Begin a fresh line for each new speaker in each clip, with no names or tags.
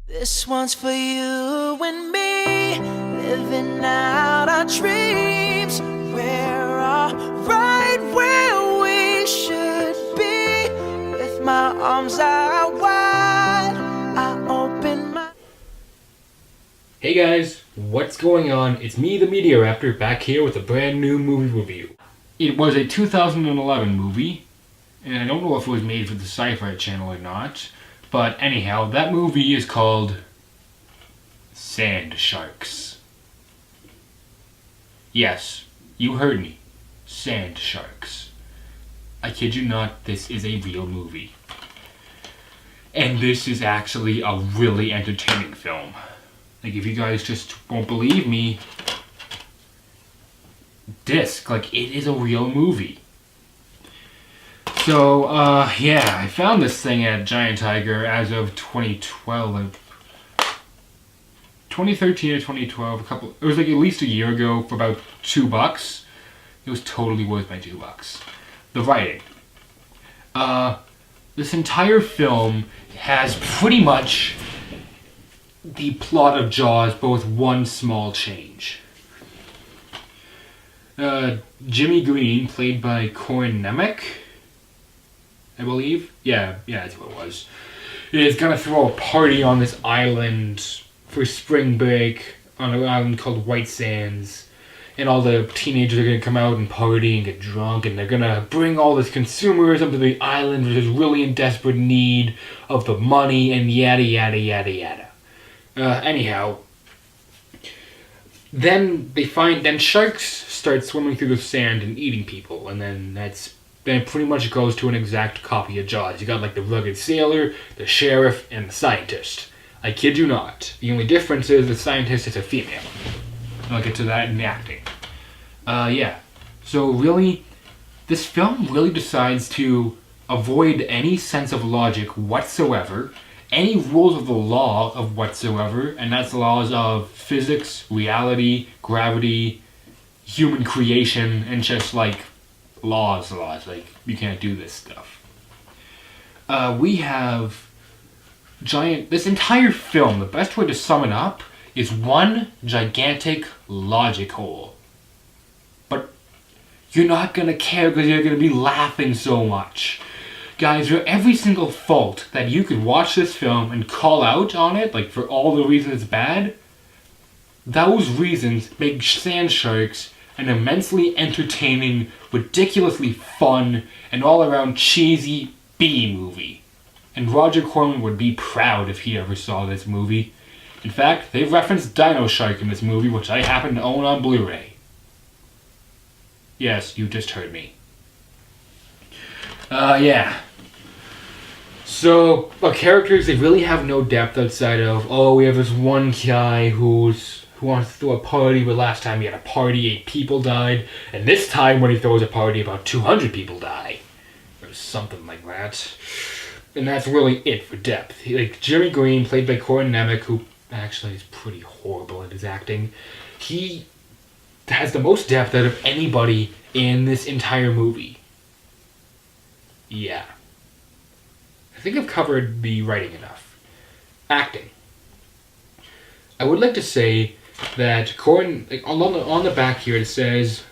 This one's for you and me, living out our dreams. We're all right where we should be. With my arms out wide, I open my...
Hey guys, what's going on? It's me, the Media Raptor, back here with a brand new movie review. It was a 2011 movie, and I don't know if it was made for the Sci-Fi Channel or not, but anyhow, that movie is called Sand Sharks. Yes, you heard me. Sand Sharks. I kid you not, this is a real movie. And this is actually a really entertaining film. Like, if you guys just won't believe me, it is a real movie. So, yeah, I found this thing at Giant Tiger as of 2012. 2013 or 2012, it was like at least a year ago for about $2. It was totally worth my $2. The writing. This entire film has pretty much the plot of Jaws, both one small change. Jimmy Green, played by Corin Nemec, I believe. Yeah, that's what it was. Is gonna throw a party on this island for spring break on an island called White Sands. And all the teenagers are gonna come out and party and get drunk, and they're gonna bring all this consumerism to the island, which is really in desperate need of the money, and yada yada yada yada. Anyhow, then sharks start swimming through the sand and eating people, and then it pretty much goes to an exact copy of Jaws. You got like the rugged sailor, the sheriff, and the scientist. I kid you not. The only difference is the scientist is a female. I'll get to that in the acting. Yeah. So really, this film really decides to avoid any sense of logic whatsoever, any rules of the law of whatsoever, and that's the laws of physics, reality, gravity, human creation, and just like laws, like you can't do this stuff. We have this entire film, the best way to sum it up is one gigantic logic hole. But you're not gonna care because you're gonna be laughing so much. Guys, for every single fault that you could watch this film and call out on it, like for all the reasons it's bad, those reasons make Sand Sharks an immensely entertaining, ridiculously fun, and all-around cheesy B-movie. And Roger Corman would be proud if he ever saw this movie. In fact, they referenced Dino Shark in this movie, which I happen to own on Blu-ray. Yes, you just heard me. Yeah. So, our characters, they really have no depth outside of, we have this one guy who wants to throw a party, but last time he had a party, 8 people died, and this time when he throws a party, about 200 people die. Or something like that. And that's really it for depth. Like, Jimmy Green, played by Corin Nemec, who actually is pretty horrible at his acting, he has the most depth out of anybody in this entire movie. Yeah. I think I've covered the writing enough. Acting. I would like to say that Corin, on the back here it says,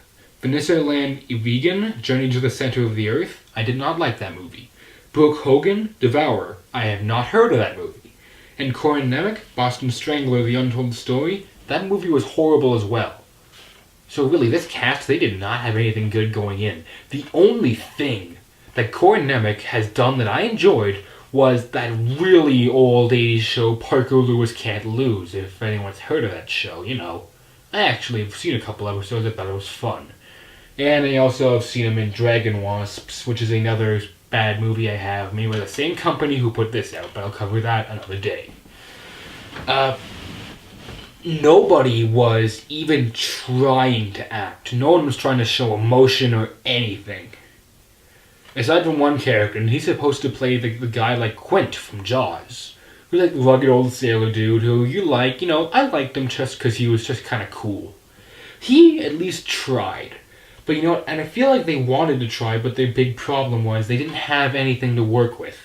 Vanessa Land Evigan, Journey to the Center of the Earth. I did not like that movie. Brooke Hogan, Devourer. I have not heard of that movie. And Corin Nemec, Boston Strangler, The Untold Story. That movie was horrible as well. So really, this cast, they did not have anything good going in. The only thing that Corin Nemec has done that I enjoyed was that really old 80s show, Parker Lewis Can't Lose. If anyone's heard of that show, you know. I actually have seen a couple episodes, I thought it was fun. And I also have seen him in Dragon Wasps, which is another bad movie I have, made by the same company who put this out, but I'll cover that another day. Nobody was even trying to act. No one was trying to show emotion or anything. Aside from one character, and he's supposed to play the guy like Quint from Jaws. Who's like rugged old sailor dude who you like, I liked him just because he was just kind of cool. He at least tried. But and I feel like they wanted to try, but their big problem was they didn't have anything to work with.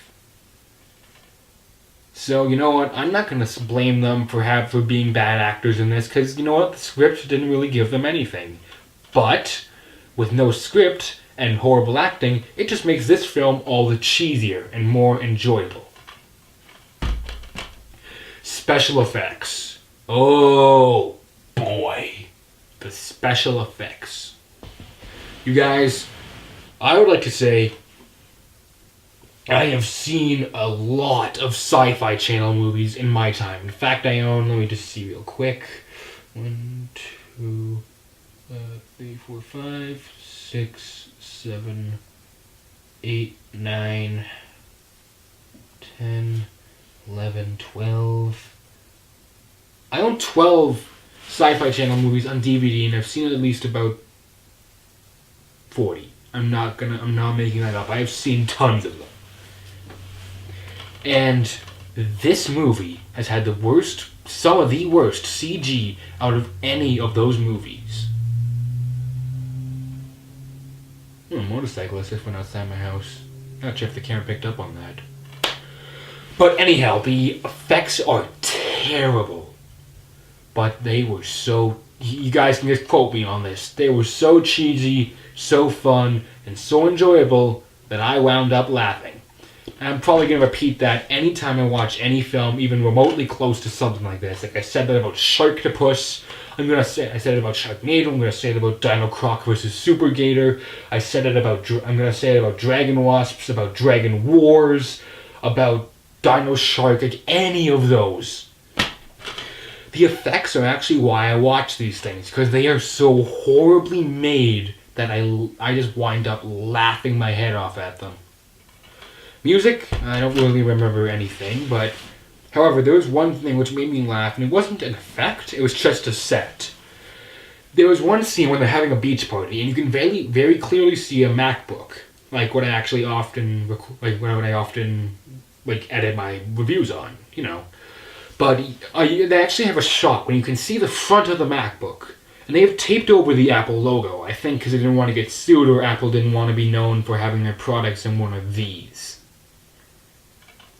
So, you know what? I'm not going to blame them for being bad actors in this, because, you know what? The script didn't really give them anything. But, with no script and horrible acting, it just makes this film all the cheesier and more enjoyable. Special effects. Oh, boy. The special effects. You guys, I would like to say I have seen a lot of Sci-Fi Channel movies in my time. In fact, I own, let me just see real quick. 1, 2, 3, 4, 5, 6, 7, 8, 9, 10, 11, 12. I own 12 Sci-Fi Channel movies on DVD, and I've seen at least about 40. I'm not making that up. I have seen tons of them. And this movie has had some of the worst CG out of any of those movies. A motorcyclist just went outside my house. Not sure if the camera picked up on that. But anyhow, the effects are terrible. But they were so... You guys can just quote me on this. They were so cheesy, so fun, and so enjoyable that I wound up laughing. I'm probably going to repeat that anytime I watch any film even remotely close to something like this. Like I said that about Sharktopus. I said it about Sharknado. I'm going to say it about Dino Croc vs. Super Gator. I'm going to say it about Dragon Wasps, about Dragon Wars, about Dino Shark, like any of those. The effects are actually why I watch these things, because they are so horribly made that I just wind up laughing my head off at them. Music, I don't really remember anything, but however, there was one thing which made me laugh, and it wasn't an effect, it was just a set. There was one scene when they're having a beach party, and you can very, very clearly see a MacBook, like what I actually often, edit my reviews on, you know. But they actually have a shot when you can see the front of the MacBook. And they have taped over the Apple logo, I think because they didn't want to get sued, or Apple didn't want to be known for having their products in one of these.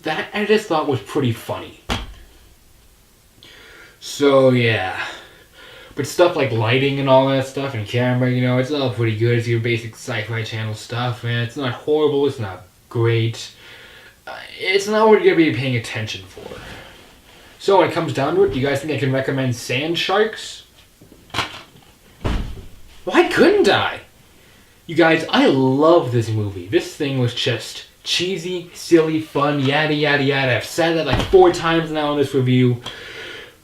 That I just thought was pretty funny. So yeah. But stuff like lighting and all that stuff, and camera, you know, it's all pretty good. It's your basic Sci-Fi Channel stuff, and it's not horrible, it's not great. It's not what you're going to be paying attention for. So when it comes down to it, do you guys think I can recommend Sand Sharks? Why couldn't I? You guys, I love this movie. This thing was just cheesy, silly, fun, yada yada yada. I've said that like 4 times now in this review.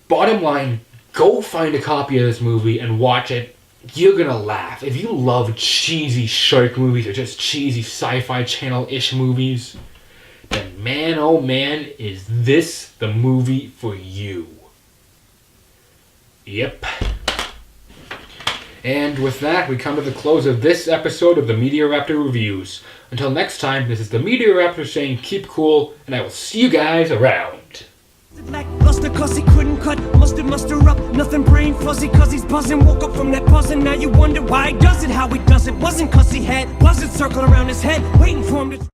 Bottom line, go find a copy of this movie and watch it. You're gonna laugh. If you love cheesy shark movies or just cheesy Sci-Fi Channel-ish movies, then man oh man, is this the movie for you. Yep. And with that, we come to the close of this episode of the Media Raptor Reviews. Until next time, this is the Media Raptor saying keep cool, and I will see you guys around.
Lackluster cause he couldn't cut, muster up, nothing brain fuzzy cause he's buzzing. Woke up from that buzzing, now you wonder why he does it, how he does it. Wasn't cause he wasn't circling around his head, waiting for him to